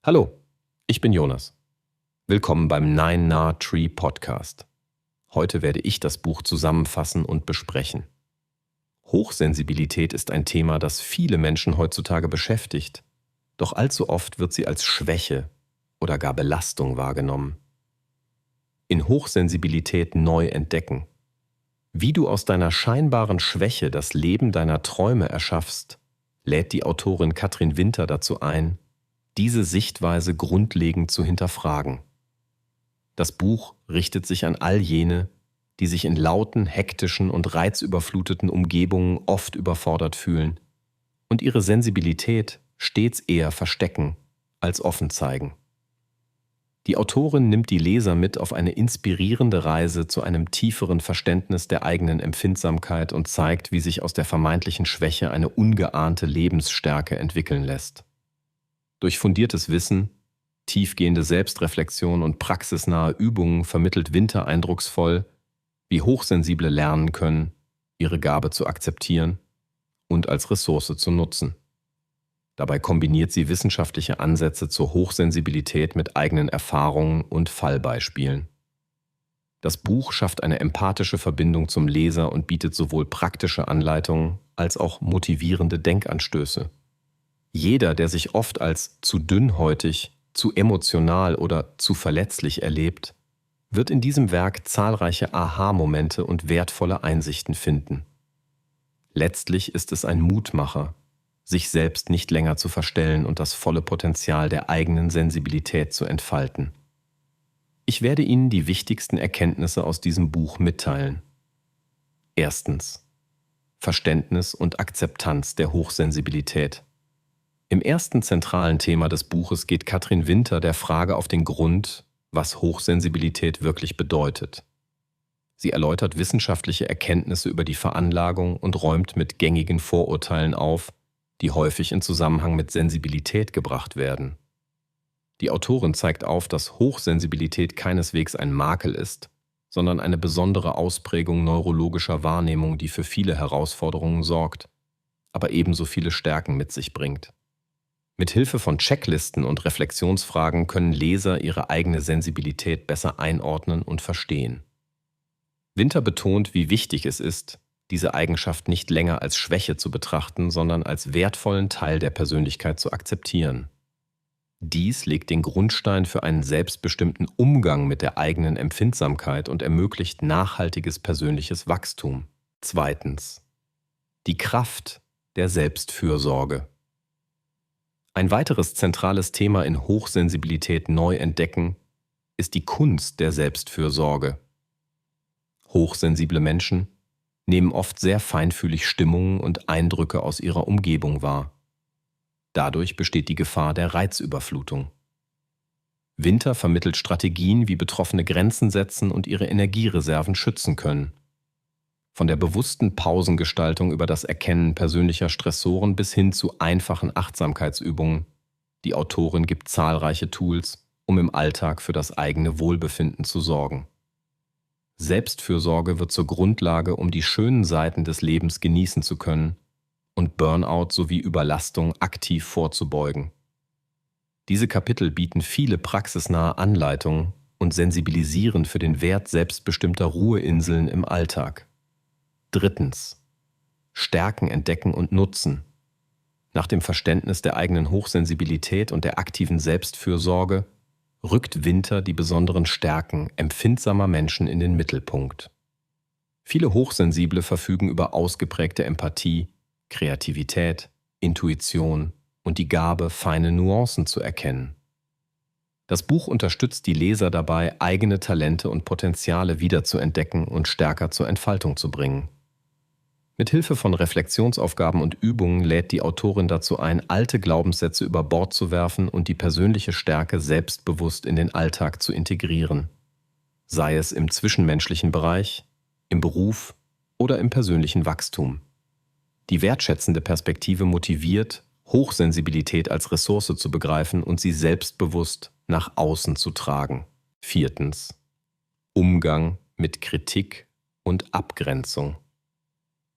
Hallo, ich bin Jonas. Willkommen beim Nine Nah Tree Podcast. Heute werde ich das Buch zusammenfassen und besprechen. Hochsensibilität ist ein Thema, das viele Menschen heutzutage beschäftigt, doch allzu oft wird sie als Schwäche oder gar Belastung wahrgenommen. In Hochsensibilität neu entdecken. Wie du aus deiner scheinbaren Schwäche das Leben deiner Träume erschaffst, lädt die Autorin Katrin Winter dazu ein, diese Sichtweise grundlegend zu hinterfragen. Das Buch richtet sich an all jene, die sich in lauten, hektischen und reizüberfluteten Umgebungen oft überfordert fühlen und ihre Sensibilität stets eher verstecken als offen zeigen. Die Autorin nimmt die Leser mit auf eine inspirierende Reise zu einem tieferen Verständnis der eigenen Empfindsamkeit und zeigt, wie sich aus der vermeintlichen Schwäche eine ungeahnte Lebensstärke entwickeln lässt. Durch fundiertes Wissen, tiefgehende Selbstreflexion und praxisnahe Übungen vermittelt Winter eindrucksvoll, wie Hochsensible lernen können, ihre Gabe zu akzeptieren und als Ressource zu nutzen. Dabei kombiniert sie wissenschaftliche Ansätze zur Hochsensibilität mit eigenen Erfahrungen und Fallbeispielen. Das Buch schafft eine empathische Verbindung zum Leser und bietet sowohl praktische Anleitungen als auch motivierende Denkanstöße. Jeder, der sich oft als zu dünnhäutig, zu emotional oder zu verletzlich erlebt, wird in diesem Werk zahlreiche Aha-Momente und wertvolle Einsichten finden. Letztlich ist es ein Mutmacher, sich selbst nicht länger zu verstellen und das volle Potenzial der eigenen Sensibilität zu entfalten. Ich werde Ihnen die wichtigsten Erkenntnisse aus diesem Buch mitteilen. Erstens: Verständnis und Akzeptanz der Hochsensibilität. Im ersten zentralen Thema des Buches geht Katrin Winter der Frage auf den Grund, was Hochsensibilität wirklich bedeutet. Sie erläutert wissenschaftliche Erkenntnisse über die Veranlagung und räumt mit gängigen Vorurteilen auf, die häufig in Zusammenhang mit Sensibilität gebracht werden. Die Autorin zeigt auf, dass Hochsensibilität keineswegs ein Makel ist, sondern eine besondere Ausprägung neurologischer Wahrnehmung, die für viele Herausforderungen sorgt, aber ebenso viele Stärken mit sich bringt. Mit Hilfe von Checklisten und Reflexionsfragen können Leser ihre eigene Sensibilität besser einordnen und verstehen. Winter betont, wie wichtig es ist, diese Eigenschaft nicht länger als Schwäche zu betrachten, sondern als wertvollen Teil der Persönlichkeit zu akzeptieren. Dies legt den Grundstein für einen selbstbestimmten Umgang mit der eigenen Empfindsamkeit und ermöglicht nachhaltiges persönliches Wachstum. Zweitens: Die Kraft der Selbstfürsorge. Ein weiteres zentrales Thema in Hochsensibilität neu entdecken ist die Kunst der Selbstfürsorge. Hochsensible Menschen nehmen oft sehr feinfühlig Stimmungen und Eindrücke aus ihrer Umgebung wahr. Dadurch besteht die Gefahr der Reizüberflutung. Winter vermittelt Strategien, wie Betroffene Grenzen setzen und ihre Energiereserven schützen können. Von der bewussten Pausengestaltung über das Erkennen persönlicher Stressoren bis hin zu einfachen Achtsamkeitsübungen. Die Autorin gibt zahlreiche Tools, um im Alltag für das eigene Wohlbefinden zu sorgen. Selbstfürsorge wird zur Grundlage, um die schönen Seiten des Lebens genießen zu können und Burnout sowie Überlastung aktiv vorzubeugen. Diese Kapitel bieten viele praxisnahe Anleitungen und sensibilisieren für den Wert selbstbestimmter Ruheinseln im Alltag. Drittens: Stärken entdecken und nutzen. Nach dem Verständnis der eigenen Hochsensibilität und der aktiven Selbstfürsorge rückt Winter die besonderen Stärken empfindsamer Menschen in den Mittelpunkt. Viele Hochsensible verfügen über ausgeprägte Empathie, Kreativität, Intuition und die Gabe, feine Nuancen zu erkennen. Das Buch unterstützt die Leser dabei, eigene Talente und Potenziale wiederzuentdecken und stärker zur Entfaltung zu bringen. Mit Hilfe von Reflexionsaufgaben und Übungen lädt die Autorin dazu ein, alte Glaubenssätze über Bord zu werfen und die persönliche Stärke selbstbewusst in den Alltag zu integrieren. Sei es im zwischenmenschlichen Bereich, im Beruf oder im persönlichen Wachstum. Die wertschätzende Perspektive motiviert, Hochsensibilität als Ressource zu begreifen und sie selbstbewusst nach außen zu tragen. Viertens: Umgang mit Kritik und Abgrenzung.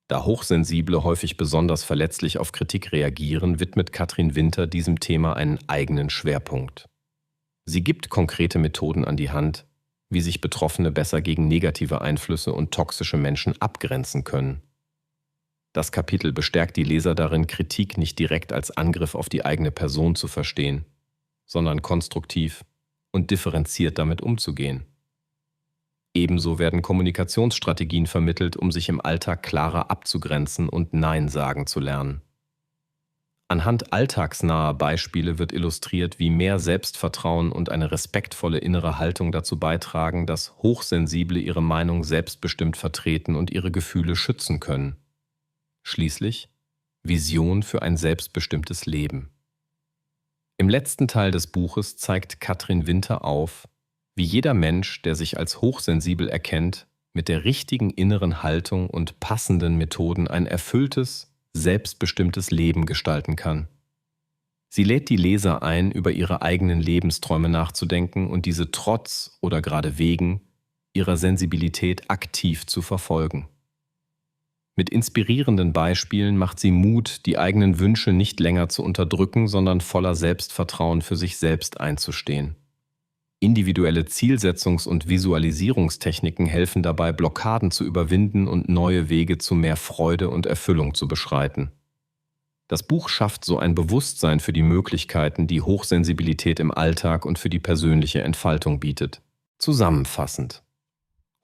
Da Hochsensible häufig besonders verletzlich auf Kritik reagieren, widmet Katrin Winter diesem Thema einen eigenen Schwerpunkt. Sie gibt konkrete Methoden an die Hand, wie sich Betroffene besser gegen negative Einflüsse und toxische Menschen abgrenzen können. Das Kapitel bestärkt die Leser darin, Kritik nicht direkt als Angriff auf die eigene Person zu verstehen, sondern konstruktiv und differenziert damit umzugehen. Ebenso werden Kommunikationsstrategien vermittelt, um sich im Alltag klarer abzugrenzen und Nein sagen zu lernen. Anhand alltagsnaher Beispiele wird illustriert, wie mehr Selbstvertrauen und eine respektvolle innere Haltung dazu beitragen, dass Hochsensible ihre Meinung selbstbestimmt vertreten und ihre Gefühle schützen können. Schließlich Vision für ein selbstbestimmtes Leben. Im letzten Teil des Buches zeigt Katrin Winter auf, wie jeder Mensch, der sich als hochsensibel erkennt, mit der richtigen inneren Haltung und passenden Methoden ein erfülltes, selbstbestimmtes Leben gestalten kann. Sie lädt die Leser ein, über ihre eigenen Lebensträume nachzudenken und diese trotz oder gerade wegen ihrer Sensibilität aktiv zu verfolgen. Mit inspirierenden Beispielen macht sie Mut, die eigenen Wünsche nicht länger zu unterdrücken, sondern voller Selbstvertrauen für sich selbst einzustehen. Individuelle Zielsetzungs- und Visualisierungstechniken helfen dabei, Blockaden zu überwinden und neue Wege zu mehr Freude und Erfüllung zu beschreiten. Das Buch schafft so ein Bewusstsein für die Möglichkeiten, die Hochsensibilität im Alltag und für die persönliche Entfaltung bietet. Zusammenfassend: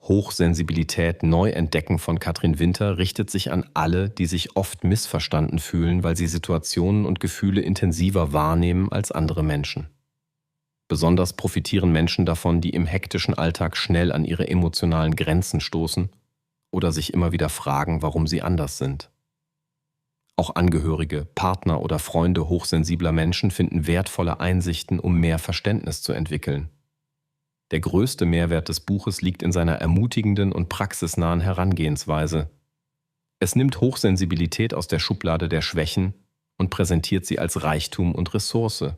Hochsensibilität neu entdecken von Katrin Winter richtet sich an alle, die sich oft missverstanden fühlen, weil sie Situationen und Gefühle intensiver wahrnehmen als andere Menschen. Besonders profitieren Menschen davon, die im hektischen Alltag schnell an ihre emotionalen Grenzen stoßen oder sich immer wieder fragen, warum sie anders sind. Auch Angehörige, Partner oder Freunde hochsensibler Menschen finden wertvolle Einsichten, um mehr Verständnis zu entwickeln. Der größte Mehrwert des Buches liegt in seiner ermutigenden und praxisnahen Herangehensweise. Es nimmt Hochsensibilität aus der Schublade der Schwächen und präsentiert sie als Reichtum und Ressource.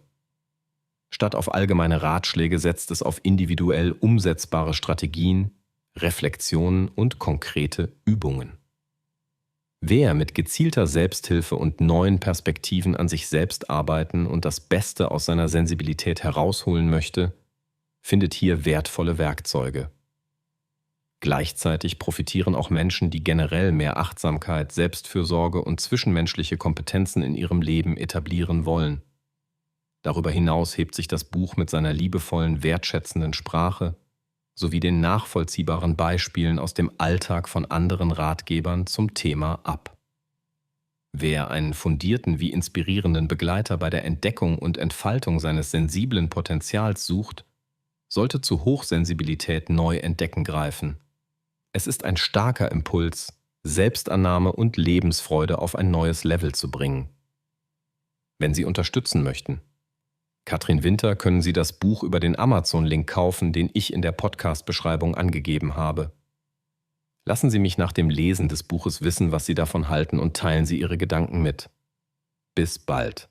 Statt auf allgemeine Ratschläge setzt es auf individuell umsetzbare Strategien, Reflexionen und konkrete Übungen. Wer mit gezielter Selbsthilfe und neuen Perspektiven an sich selbst arbeiten und das Beste aus seiner Sensibilität herausholen möchte, findet hier wertvolle Werkzeuge. Gleichzeitig profitieren auch Menschen, die generell mehr Achtsamkeit, Selbstfürsorge und zwischenmenschliche Kompetenzen in ihrem Leben etablieren wollen. Darüber hinaus hebt sich das Buch mit seiner liebevollen, wertschätzenden Sprache sowie den nachvollziehbaren Beispielen aus dem Alltag von anderen Ratgebern zum Thema ab. Wer einen fundierten wie inspirierenden Begleiter bei der Entdeckung und Entfaltung seines sensiblen Potenzials sucht, sollte zu Hochsensibilität neu entdecken greifen. Es ist ein starker Impuls, Selbstannahme und Lebensfreude auf ein neues Level zu bringen. Wenn Sie unterstützen möchten, Katrin Winter, können Sie das Buch über den Amazon-Link kaufen, den ich in der Podcast-Beschreibung angegeben habe. Lassen Sie mich nach dem Lesen des Buches wissen, was Sie davon halten und teilen Sie Ihre Gedanken mit. Bis bald.